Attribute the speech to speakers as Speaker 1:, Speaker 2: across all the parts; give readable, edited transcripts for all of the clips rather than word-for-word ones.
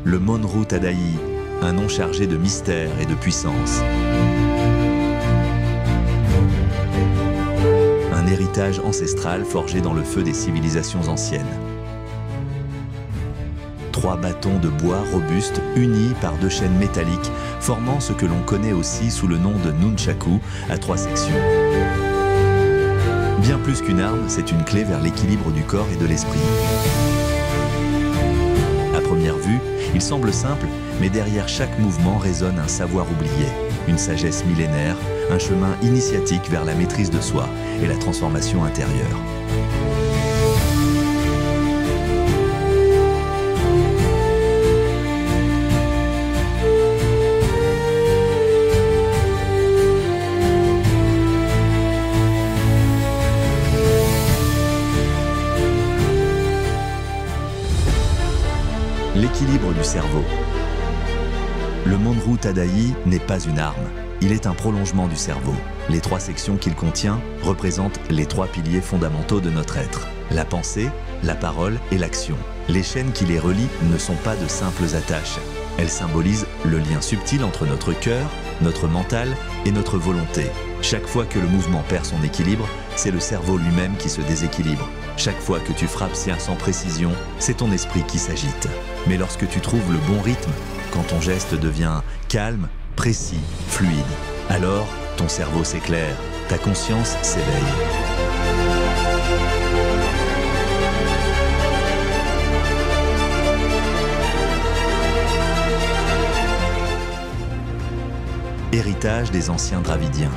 Speaker 1: Le Monrou Tada'i, un nom chargé de mystère et de puissance. Un héritage ancestral forgé dans le feu des civilisations anciennes. 3 bâtons de bois robustes unis par 2 chaînes métalliques formant ce que l'on connaît aussi sous le nom de nunchaku à 3 sections. Bien plus qu'une arme, c'est une clé vers l'équilibre du corps et de l'esprit. À première vue, il semble simple, mais derrière chaque mouvement résonne un savoir oublié, une sagesse millénaire, un chemin initiatique vers la maîtrise de soi et la transformation intérieure. L'équilibre du cerveau. Le Monrou Tada'i n'est pas une arme, il est un prolongement du cerveau. Les 3 sections qu'il contient représentent les 3 piliers fondamentaux de notre être. La pensée, la parole et l'action. Les chaînes qui les relient ne sont pas de simples attaches. Elles symbolisent le lien subtil entre notre cœur, notre mental et notre volonté. Chaque fois que le mouvement perd son équilibre, c'est le cerveau lui-même qui se déséquilibre. Chaque fois que tu frappes sans précision, c'est ton esprit qui s'agite. Mais lorsque tu trouves le bon rythme, quand ton geste devient calme, précis, fluide, alors ton cerveau s'éclaire, ta conscience s'éveille. Héritage des anciens Dravidiens.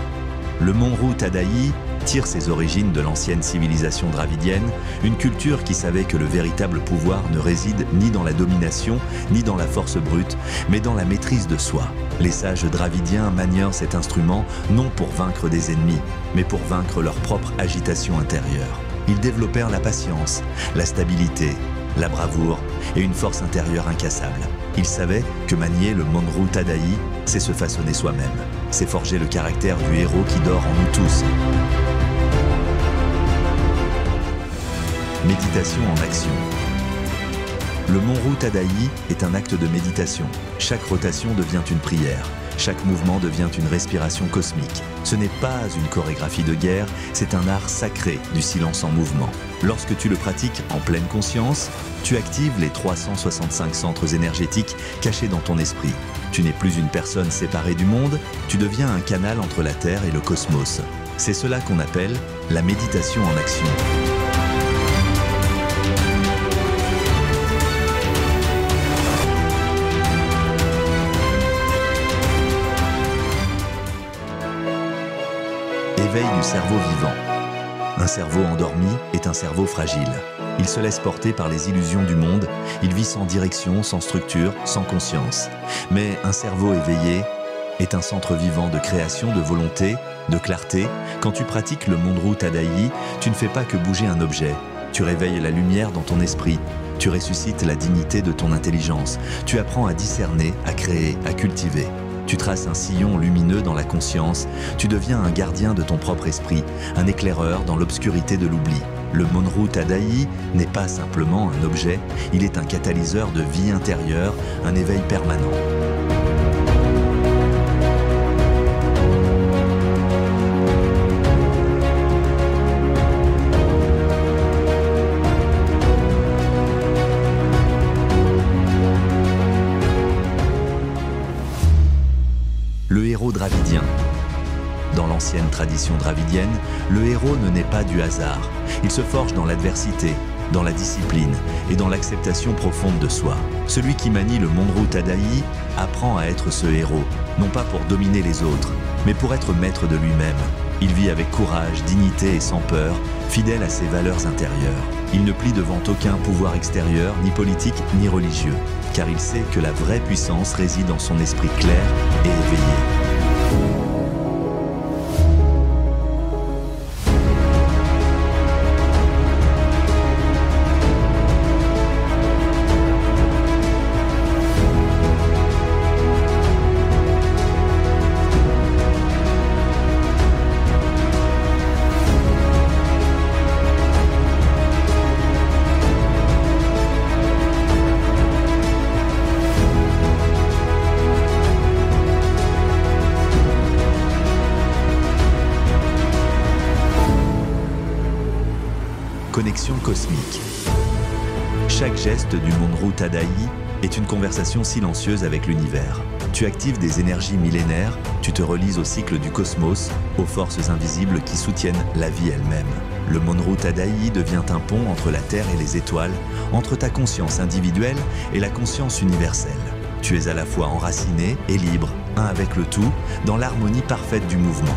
Speaker 1: Le Monrou Tada'i tire ses origines de l'ancienne civilisation dravidienne, une culture qui savait que le véritable pouvoir ne réside ni dans la domination, ni dans la force brute, mais dans la maîtrise de soi. Les sages dravidiens manièrent cet instrument non pour vaincre des ennemis, mais pour vaincre leur propre agitation intérieure. Ils développèrent la patience, la stabilité, la bravoure et une force intérieure incassable. Ils savaient que manier le Monrou Tada'i, c'est se façonner soi-même. C'est forger le caractère du héros qui dort en nous tous. Méditation en action. Le Monrou Tada'i est un acte de méditation. Chaque rotation devient une prière. Chaque mouvement devient une respiration cosmique. Ce n'est pas une chorégraphie de guerre, c'est un art sacré du silence en mouvement. Lorsque tu le pratiques en pleine conscience, tu actives les 365 centres énergétiques cachés dans ton esprit. Tu n'es plus une personne séparée du monde, tu deviens un canal entre la Terre et le cosmos. C'est cela qu'on appelle la méditation en action. Éveil du cerveau vivant. Un cerveau endormi est un cerveau fragile. Il se laisse porter par les illusions du monde, il vit sans direction, sans structure, sans conscience. Mais un cerveau éveillé est un centre vivant de création, de volonté, de clarté. Quand tu pratiques le Monrou Tada'i, tu ne fais pas que bouger un objet. Tu réveilles la lumière dans ton esprit. Tu ressuscites la dignité de ton intelligence. Tu apprends à discerner, à créer, à cultiver. Tu traces un sillon lumineux dans la conscience. Tu deviens un gardien de ton propre esprit, un éclaireur dans l'obscurité de l'oubli. Le Monrou Tada'i n'est pas simplement un objet, il est un catalyseur de vie intérieure, un éveil permanent. dravidien. Dans l'ancienne tradition dravidienne, le héros ne naît pas du hasard. Il se forge dans l'adversité, dans la discipline et dans l'acceptation profonde de soi. Celui qui manie le Monrou Tada'i apprend à être ce héros, non pas pour dominer les autres, mais pour être maître de lui-même. Il vit avec courage, dignité et sans peur, fidèle à ses valeurs intérieures. Il ne plie devant aucun pouvoir extérieur, ni politique, ni religieux, car il sait que la vraie puissance réside dans son esprit clair et éveillé. Connexion cosmique. Chaque geste du Monrou Tada'i est une conversation silencieuse avec l'univers. Tu actives des énergies millénaires, tu te relies au cycle du cosmos, aux forces invisibles qui soutiennent la vie elle-même. Le Monrou Tada'i devient un pont entre la Terre et les étoiles, entre ta conscience individuelle et la conscience universelle. Tu es à la fois enraciné et libre, un avec le tout, dans l'harmonie parfaite du mouvement.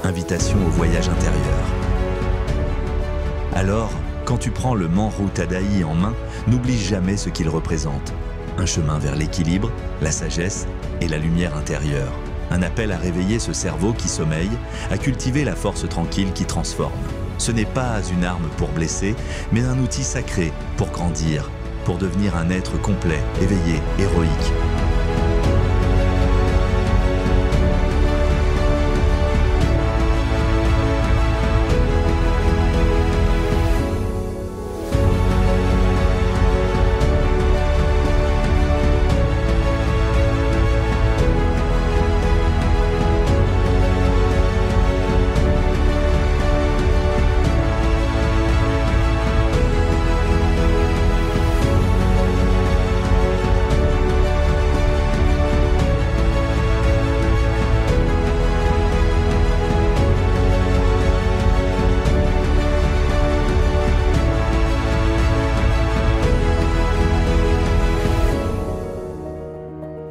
Speaker 1: Invitation au voyage intérieur. Alors, quand tu prends le Monrou Tada'i en main, n'oublie jamais ce qu'il représente. Un chemin vers l'équilibre, la sagesse et la lumière intérieure. Un appel à réveiller ce cerveau qui sommeille, à cultiver la force tranquille qui transforme. Ce n'est pas une arme pour blesser, mais un outil sacré pour grandir, pour devenir un être complet, éveillé, héroïque.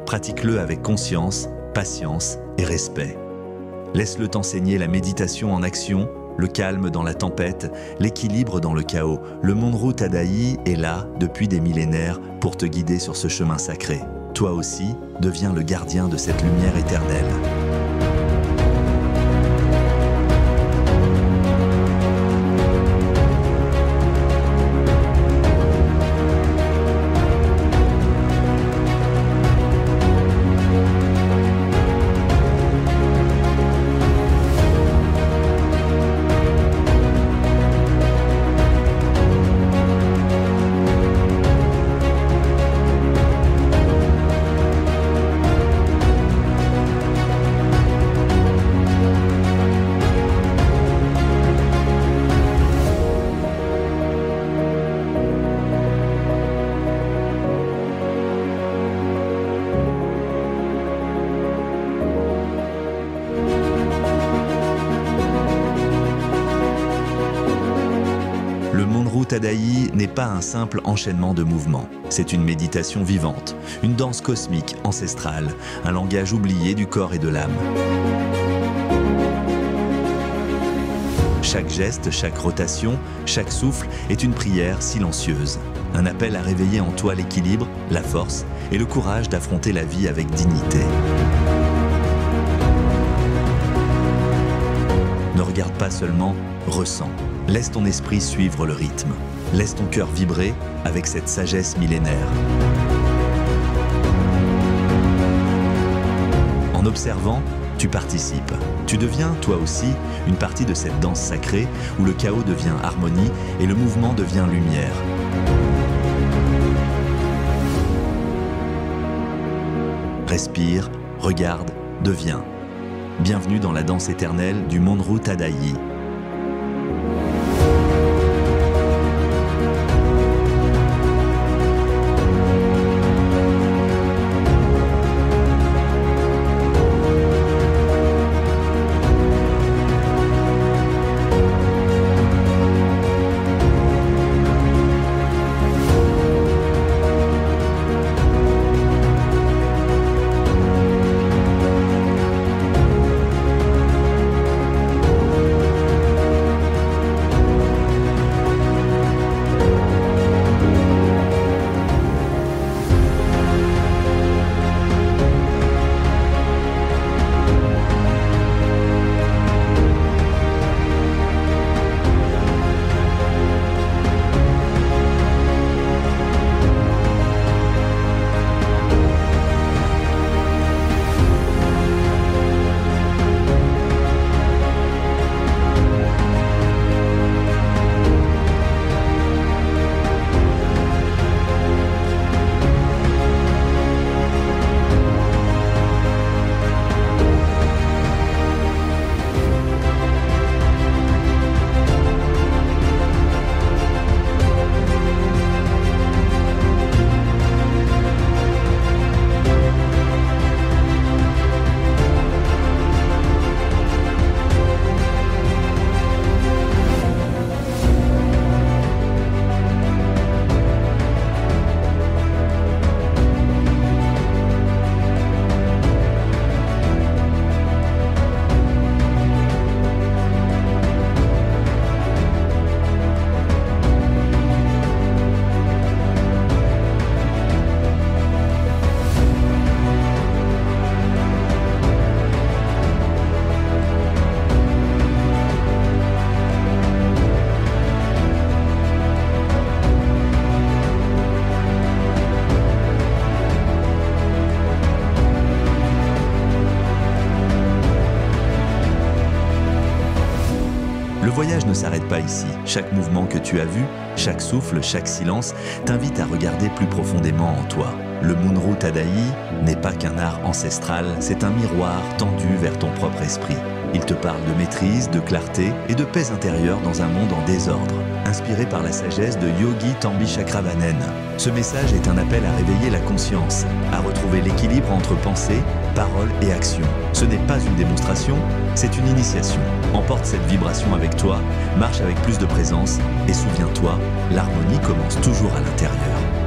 Speaker 1: Pratique-le avec conscience, patience et respect. Laisse-le t'enseigner la méditation en action, le calme dans la tempête, l'équilibre dans le chaos. Le Monrou Tada'i est là depuis des millénaires pour te guider sur ce chemin sacré. Toi aussi, deviens le gardien de cette lumière éternelle. Tadaï n'est pas un simple enchaînement de mouvements. C'est une méditation vivante, une danse cosmique ancestrale, un langage oublié du corps et de l'âme. Chaque geste, chaque rotation, chaque souffle est une prière silencieuse. Un appel à réveiller en toi l'équilibre, la force et le courage d'affronter la vie avec dignité. Ne regarde pas seulement, ressens. Laisse ton esprit suivre le rythme. Laisse ton cœur vibrer avec cette sagesse millénaire. En observant, tu participes. Tu deviens, toi aussi, une partie de cette danse sacrée où le chaos devient harmonie et le mouvement devient lumière. Respire, regarde, deviens. Bienvenue dans la danse éternelle du Monrou Tadaï. Le voyage ne s'arrête pas ici. Chaque mouvement que tu as vu, chaque souffle, chaque silence t'invite à regarder plus profondément en toi. Le Monrou Tadaï n'est pas qu'un art ancestral, c'est un miroir tendu vers ton propre esprit. Il te parle de maîtrise, de clarté et de paix intérieure dans un monde en désordre. Inspiré par la sagesse de Yogi Tambi Chakravanen, ce message est un appel à réveiller la conscience, à retrouver l'équilibre entre pensée, parole et action. Ce n'est pas une démonstration, c'est une initiation. Emporte cette vibration avec toi, marche avec plus de présence et souviens-toi, l'harmonie commence toujours à l'intérieur.